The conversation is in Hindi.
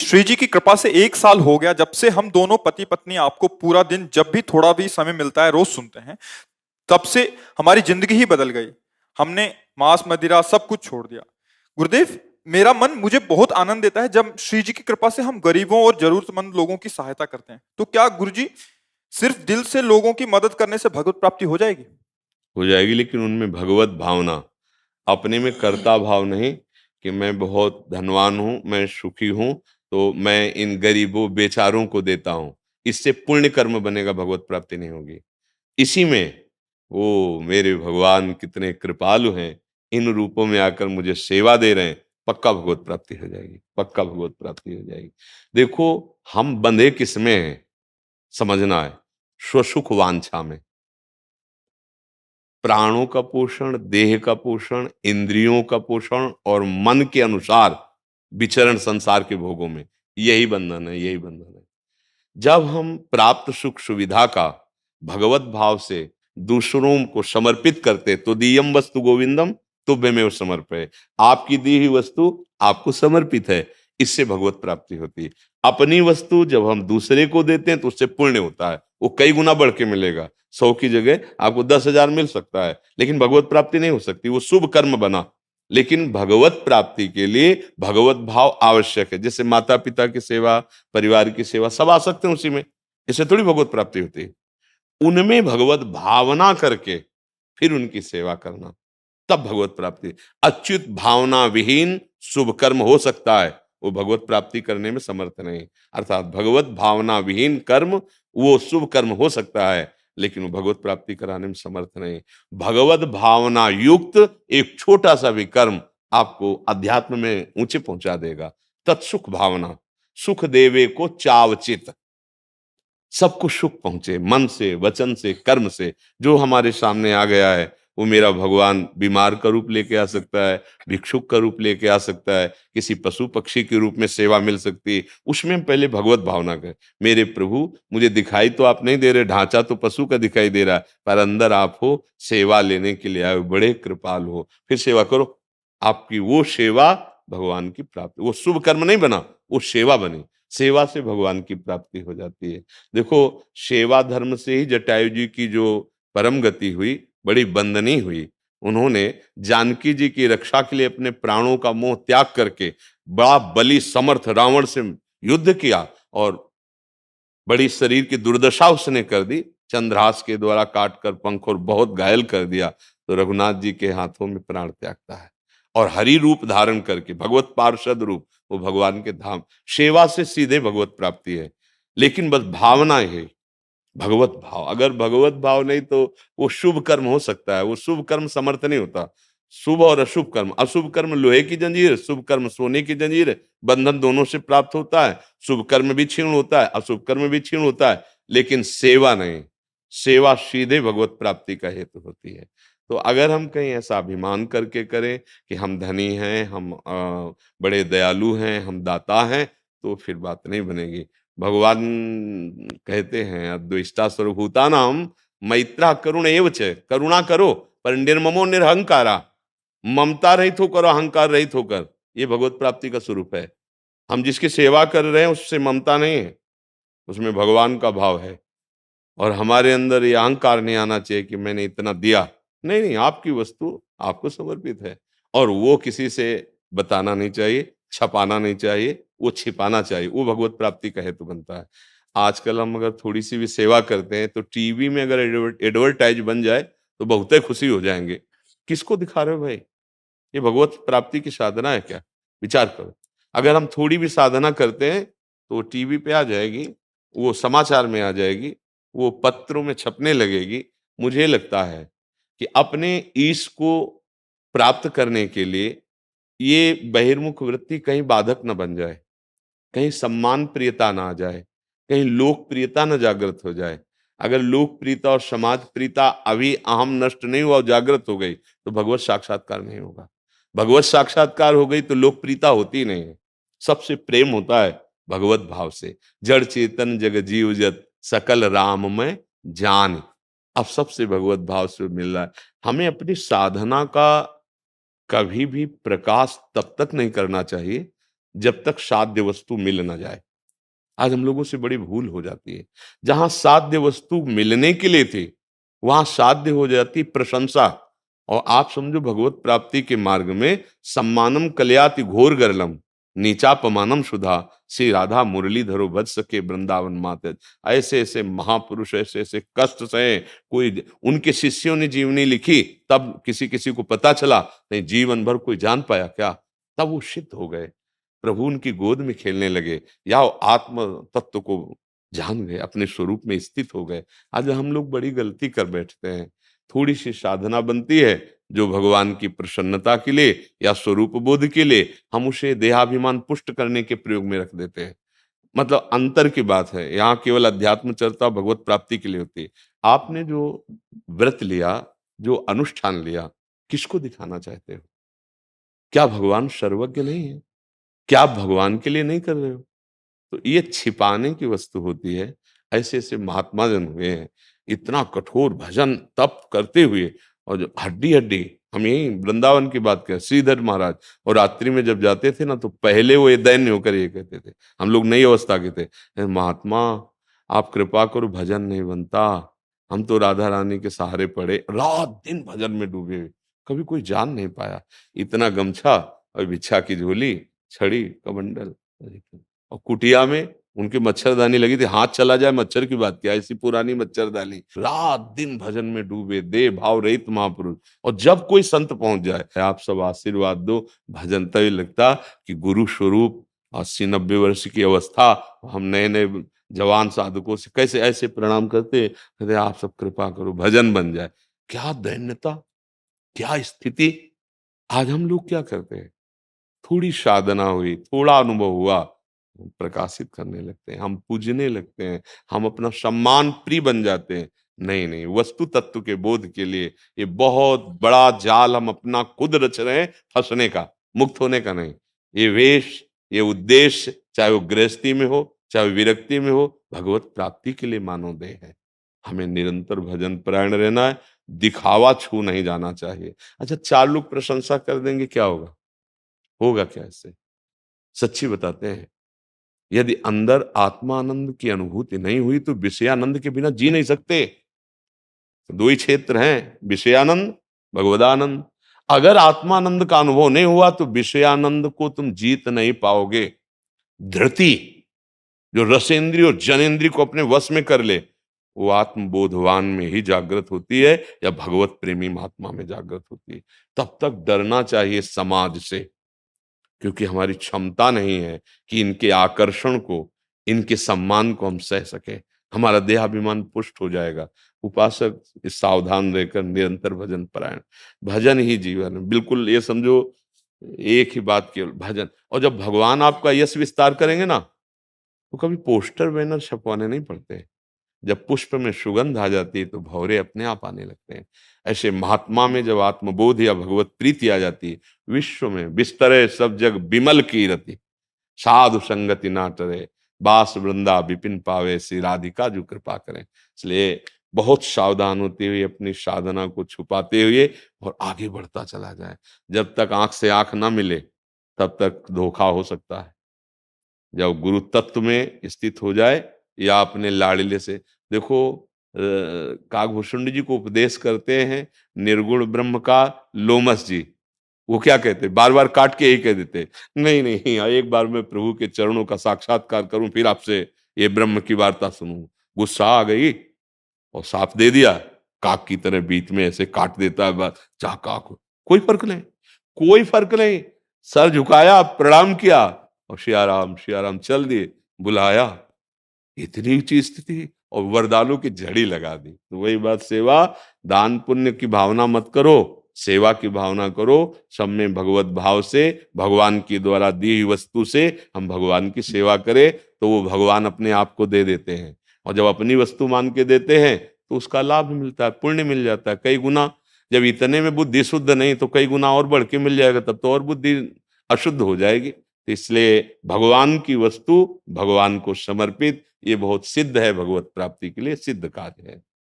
श्री जी की कृपा से 1 साल हो गया जब से हम दोनों पति पत्नी आपको पूरा दिन जब भी थोड़ा भी समय मिलता है रोज सुनते हैं। तब से हमारी जिंदगी ही बदल गई। हमने मांस मदिरा सब कुछ छोड़ दिया। गुरुदेव, मेरा मन मुझे बहुत आनंद देता है जब श्री जी की कृपा से हम गरीबों और जरूरतमंद लोगों की सहायता करते हैं। तो क्या गुरु जी सिर्फ दिल से लोगों की मदद करने से भगवत प्राप्ति हो जाएगी? हो जाएगी, लेकिन उनमें भगवत भावना, अपने में कर्ता भाव नहीं कि मैं बहुत धनवान हूं, मैं सुखी हूं, तो मैं इन गरीबों बेचारों को देता हूं। इससे पुण्य कर्म बनेगा, भगवत प्राप्ति नहीं होगी। इसी में वो मेरे भगवान कितने कृपालु हैं, इन रूपों में आकर मुझे सेवा दे रहे हैं। पक्का भगवत प्राप्ति हो जाएगी, पक्का भगवत प्राप्ति हो जाएगी। देखो, हम बंधे किसमें हैं, समझना है, स्वसुख वांछा में। प्राणों का पोषण, देह का पोषण, इंद्रियों का पोषण और मन के अनुसार विचरण संसार के भोगों में, यही बंधन है, यही बंधन है। जब हम प्राप्त सुख सुविधा का भगवत भाव से दूसरों को समर्पित करते, तो दीयम वस्तु गोविंदम तुभ्यमेव समर्पय, आपकी दी हुई वस्तु आपको समर्पित है, इससे भगवत प्राप्ति होती है। अपनी वस्तु जब हम दूसरे को देते हैं तो उससे पुण्य होता है, वो कई गुना बढ़ के मिलेगा। 100 की जगह आपको 10,000 मिल सकता है, लेकिन भगवत प्राप्ति नहीं हो सकती, वो शुभ कर्म बना। लेकिन भगवत प्राप्ति के लिए भगवत भाव आवश्यक है। जैसे माता पिता की सेवा, परिवार की सेवा, सब आ सकते हैं उसी में, इससे थोड़ी भगवत प्राप्ति होती है। उनमें भगवत भावना करके फिर उनकी सेवा करना, तब भगवत प्राप्ति। अच्युत भावना विहीन शुभ कर्म हो सकता है, वो भगवत प्राप्ति करने में समर्थ नहीं। अर्थात भगवत भावना विहीन कर्म वो शुभ कर्म हो सकता है, लेकिन वो भगवत प्राप्ति कराने में समर्थ नहीं। भगवत भावना युक्त एक छोटा सा भी कर्म आपको अध्यात्म में ऊंचे पहुंचा देगा। तत्सुख भावना, सुख देवे को चावचित, सबको सुख पहुंचे, मन से, वचन से, कर्म से। जो हमारे सामने आ गया है, वो मेरा भगवान बीमार का रूप लेके आ सकता है, भिक्षुक का रूप लेके आ सकता है, किसी पशु पक्षी के रूप में सेवा मिल सकती है। उसमें हम पहले भगवत भावना करें, मेरे प्रभु मुझे दिखाई तो आप नहीं दे रहे, ढांचा तो पशु का दिखाई दे रहा है, पर अंदर आप हो, सेवा लेने के लिए आए, बड़े कृपाल हो, फिर सेवा करो। आपकी वो सेवा भगवान की प्राप्ति, वो शुभ कर्म नहीं बना, वो सेवा बनी। सेवा से भगवान की प्राप्ति हो जाती है। देखो, सेवा धर्म से ही जटायु जी की जो परम गति हुई, बड़ी बंदनी हुई। उन्होंने जानकी जी की रक्षा के लिए अपने प्राणों का मोह त्याग करके बड़ा बलि समर्थ रावण से युद्ध किया, और बड़ी शरीर की दुर्दशा उसने कर दी, चंद्रहास के द्वारा काट कर पंख और बहुत घायल कर दिया। तो रघुनाथ जी के हाथों में प्राण त्यागता है, और हरि रूप धारण करके भगवत पार्षद रूप, वो भगवान के धाम। सेवा से सीधे भगवत प्राप्ति है, लेकिन बस भावना है, भगवत भाव। अगर भगवत भाव नहीं तो वो शुभ कर्म हो सकता है, वो शुभ कर्म समर्थ नहीं होता। शुभ और अशुभ कर्म, अशुभ कर्म लोहे की जंजीर, शुभ कर्म सोने की जंजीर, बंधन दोनों से प्राप्त होता है। शुभ कर्म भी क्षीण होता है, अशुभ कर्म भी क्षीण होता है, लेकिन सेवा नहीं। सेवा सीधे भगवत प्राप्ति का हेतु होती है। तो अगर हम कहीं ऐसा अभिमान करके करें कि हम धनी हैं, हम बड़े दयालु हैं, हम दाता हैं, तो फिर बात नहीं बनेगी। भगवान कहते हैं अद्वेष्टा सर्वभूतानां मैत्रा करुण एव च, करुणा करो पर निर्ममो निरहंकारा, ममता रहित होकर, अहंकार रहित होकर, ये भगवत प्राप्ति का स्वरूप है। हम जिसकी सेवा कर रहे हैं उससे ममता नहीं है, उसमें भगवान का भाव है। और हमारे अंदर ये अहंकार नहीं आना चाहिए कि मैंने इतना दिया। नहीं नहीं, आपकी वस्तु आपको समर्पित है, और वो किसी से बताना नहीं चाहिए, छपाना नहीं चाहिए, वो छिपाना चाहिए, वो भगवत प्राप्ति का हेतु बनता है। आजकल हम अगर थोड़ी सी भी सेवा करते हैं तो टीवी में अगर एडवर्टाइज बन जाए तो बहुत ही खुशी हो जाएंगे। किसको दिखा रहे हो भाई? ये भगवत प्राप्ति की साधना है क्या? विचार करो। अगर हम थोड़ी भी साधना करते हैं तो टीवी पे आ जाएगी, वो समाचार में आ जाएगी, वो पत्रों में छपने लगेगी। मुझे लगता है कि अपने ईश को प्राप्त करने के लिए ये बहिर्मुख वृत्ति कहीं बाधक न बन जाए, कहीं सम्मान प्रियता ना आ जाए, कहीं लोकप्रियता न जागृत हो जाए। अगर लोकप्रियता और समाज प्रियता अभी अहम नष्ट नहीं हुआ और जागृत हो गई तो भगवत साक्षात्कार नहीं होगा। भगवत साक्षात्कार हो गई तो लोकप्रियता होती नहीं है। सबसे प्रेम होता है भगवत भाव से। जड़ चेतन जग जीव जत सकल राम में जान। अब सबसे भगवत भाव से मिल रहा है। हमें अपनी साधना का कभी भी प्रकाश तब तक नहीं करना चाहिए जब तक साध्य वस्तु मिल ना जाए। आज हम लोगों से बड़ी भूल हो जाती है। जहां साध्य वस्तु मिलने के लिए थी, वहां साध्य हो जाती प्रशंसा। और आप समझो भगवत प्राप्ति के मार्ग में सम्मानम कलयाति घोर गरलम, नीचापमानम सुधा, श्री राधा मुरलीधरो भज सके वृंदावन माते। ऐसे ऐसे महापुरुष ऐसे ऐसे कष्ट सहे। कोई उनके शिष्यों ने जीवनी लिखी, तब किसी किसी को पता चला, नहीं जीवन भर कोई जान पाया क्या? तब वो सिद्ध हो गए, प्रभु उनकी गोद में खेलने लगे, या आत्म तत्व को जान गए, अपने स्वरूप में स्थित हो गए। आज हम लोग बड़ी गलती कर बैठते हैं। थोड़ी सी साधना बनती है जो भगवान की प्रसन्नता के लिए या स्वरूप बोध के लिए, हम उसे देहाभिमान पुष्ट करने के प्रयोग में रख देते हैं। मतलब अंतर की बात है। यहाँ केवल अध्यात्म चर्चा भगवत प्राप्ति के लिए होती है। आपने जो व्रत लिया, जो अनुष्ठान लिया, किसको दिखाना चाहते हो? क्या भगवान सर्वज्ञ नहीं है? क्या आप भगवान के लिए नहीं कर रहे हो? तो ये छिपाने की वस्तु होती है। ऐसे ऐसे महात्मा जन हुए हैं, इतना कठोर भजन तप करते हुए, और जो हड्डी हड्डी, हम यही वृंदावन की बात करें, श्रीधर महाराज, और रात्रि में जब जाते थे ना, तो पहले वो ये दैन्य होकर ये कहते थे, हम लोग नई अवस्था के थे, महात्मा आप कृपा करो, भजन नहीं बनता, हम तो राधा रानी के सहारे पड़े, रात दिन भजन में डूबे हुए, कभी कोई जान नहीं पाया। इतना गमछा और भिक्षा की झोली, छड़ी कमंडल, और कुटिया में उनकी मच्छरदानी लगी थी, हाथ चला जाए मच्छर की बात क्या, ऐसी पुरानी मच्छरदानी, रात दिन भजन में डूबे, दे भाव रहित महापुरुष। और जब कोई संत पहुंच जाए, आप सब आशीर्वाद दो, भजन तभी लगता कि गुरु स्वरूप, 80-90 वर्ष की अवस्था, हम नए नए जवान साधकों से कैसे ऐसे प्रणाम करते, कहते आप सब कृपा करो भजन बन जाए। क्या दैन्यता, क्या स्थिति। आज हम लोग क्या करते हैं? थोड़ी साधना हुई, थोड़ा अनुभव हुआ, हम प्रकाशित करने लगते हैं, हम पूजने लगते हैं, हम अपना सम्मान प्रिय बन जाते हैं। नहीं नहीं, वस्तु तत्व के बोध के लिए ये बहुत बड़ा जाल हम अपना खुद रच रहे हैं, फंसने का, मुक्त होने का नहीं। ये वेश, ये उद्देश्य, चाहे वो गृहस्थी में हो, चाहे वो विरक्ति में हो, भगवत प्राप्ति के लिए मानव देह है। हमें निरंतर भजन परायण रहना है, दिखावा छू नहीं जाना चाहिए। अच्छा, 4 लोग प्रशंसा कर देंगे, क्या होगा? होगा क्या इससे? सच्ची बताते हैं, यदि अंदर आत्मानंद की अनुभूति नहीं हुई तो विषयानंद के बिना जी नहीं सकते। दो ही क्षेत्र हैं, विषयानंद, भगवदानंद। अगर आत्मानंद का अनुभव नहीं हुआ तो विषयानंद को तुम जीत नहीं पाओगे। धृति, जो रसेंद्रिय और जनेंद्रिय को अपने वश में कर ले, वो आत्मबोधवान में ही जागृत होती है, या भगवत प्रेमी महात्मा में जागृत होती है। तब तक डरना चाहिए समाज से, क्योंकि हमारी क्षमता नहीं है कि इनके आकर्षण को, इनके सम्मान को हम सह सके। हमारा देहाभिमान पुष्ट हो जाएगा। उपासक इस सावधान रहकर निरंतर भजन परायण, भजन ही जीवन है। बिल्कुल ये समझो, एक ही बात केवल भजन। और जब भगवान आपका यश विस्तार करेंगे ना, तो कभी पोस्टर बैनर छपवाने नहीं पड़ते। जब पुष्प में सुगंध आ जाती है तो भौरे अपने आप आने लगते हैं। ऐसे महात्मा में जब आत्मबोध या भगवत प्रीति आ जाती है, विश्व में बिस्तरे सब जग बिमल कीरति, साधु संगति ना टरे, बास वृंदा विपिन पावे, श्री राधिका जो कृपा करें। इसलिए बहुत सावधान होते हुए अपनी साधना को छुपाते हुए और आगे बढ़ता चला जाए। जब तक आंख से आंख ना मिले तब तक धोखा हो सकता है। जब गुरु तत्व में स्थित हो जाए, या अपने लाड़िले से, देखो काकभूषुंड जी को उपदेश करते हैं निर्गुण ब्रह्म का लोमस जी, वो क्या कहते, बार बार काट के यही कह देते, नहीं नहीं, एक बार मैं प्रभु के चरणों का साक्षात्कार करूं, फिर आपसे ये ब्रह्म की वार्ता सुनूं। गुस्सा आ गई और साफ दे दिया, काक की तरह बीच में ऐसे काट देता है बात, चाह काक, कोई फर्क नहीं, कोई फर्क नहीं। सर झुकाया, प्रणाम किया, और सियाराम चल दिए। बुलाया, इतनी ऊंची स्थिति, और वरदानों की झड़ी लगा दी। तो वही बात, सेवा दान पुण्य की भावना मत करो, सेवा की भावना करो। सब में भगवत भाव से, भगवान की द्वारा दी हुई वस्तु से हम भगवान की सेवा करें, तो वो भगवान अपने आप को दे देते हैं। और जब अपनी वस्तु मान के देते हैं तो उसका लाभ मिलता है, पुण्य मिल जाता है कई गुना। जब इतने में बुद्धि शुद्ध नहीं तो कई गुना और बढ़ के मिल जाएगा, तब तो और बुद्धि अशुद्ध हो जाएगी। तो इसलिए भगवान की वस्तु भगवान को समर्पित, ये बहुत सिद्ध है, भगवत प्राप्ति के लिए सिद्ध कार्य है।